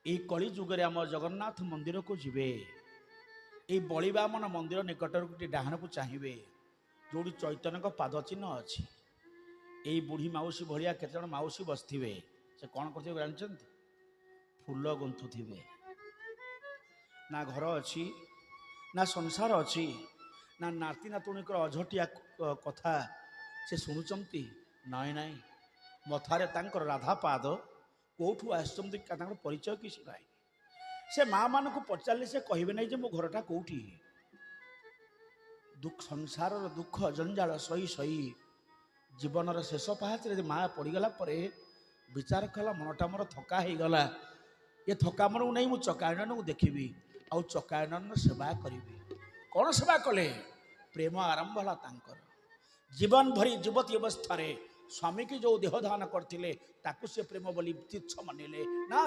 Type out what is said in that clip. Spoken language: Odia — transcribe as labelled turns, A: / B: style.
A: এই কଳି ଯୁଗରେ ଆମ ଜଗନ୍ନାଥ ମନ୍ଦିରକୁ ଯିବେ, এই ବଳିବାମନ ମନ୍ଦିର ନିକଟରୁ ଗୋଟିଏ ଡାହାଣକୁ ଚାହିଁବେ, ଯୋଉଠି ଚୈତନ୍ୟଙ୍କ ପାଦ ଚିହ୍ନ ଅଛି। ଏଇ ବୁଢ଼ୀ ମାଉସୀ ଭଳିଆ କେତେଜଣ ମାଉସୀ ବସିଥିବେ, ସେ କ'ଣ କରୁଥିବେ ଜାଣିଛନ୍ତି? ଫୁଲ ଗୁନ୍ଥୁଥିବେ। ନା ଘର ଅଛି, ନା ସଂସାର ଅଛି, ନା ନାତି ନାତୁଣୀଙ୍କର ଅଝଟିଆ କଥା ସେ ଶୁଣୁଛନ୍ତି। ନାଇଁ ନାଇଁ, ମଥାରେ ତାଙ୍କର ରାଧା ପାଦ, କୋଉଠୁ ଆସିଛନ୍ତି ତାଙ୍କର ପରିଚୟ କିଛି ନାହିଁ। ସେ ମା ମାନଙ୍କୁ ପଚାରିଲେ ସେ କହିବେ ନାହିଁ ଯେ ମୋ ଘରଟା କୋଉଠି। ସଂସାରର ଦୁଃଖ ଜଞ୍ଜାଳ ସହି ସହି ଜୀବନର ଶେଷ ପାହାଚରେ ମା ପଡ଼ିଗଲା ପରେ ବିଚାର କଲା, ମନଟା ମୋର ଥକା ହେଇଗଲା, ଏ ଥକା ମନକୁ ନେଇ ମୁଁ ଚକାନନକୁ ଦେଖିବି, ଆଉ ଚକାନନ ସେବା କରିବି। କ'ଣ ସେବା କଲେ? ପ୍ରେମ ଆରମ୍ଭ ହେଲା ତାଙ୍କର। ଜୀବନ ଭରି ଯୁବତୀ ଅବସ୍ଥାରେ ସ୍ୱାମୀକି ଯେଉଁ ଦେହ ଦାନ କରିଥିଲେ ତାକୁ ସେ ପ୍ରେମ ବୋଲି ତୁଚ୍ଛ ମାନିଲେ ନା।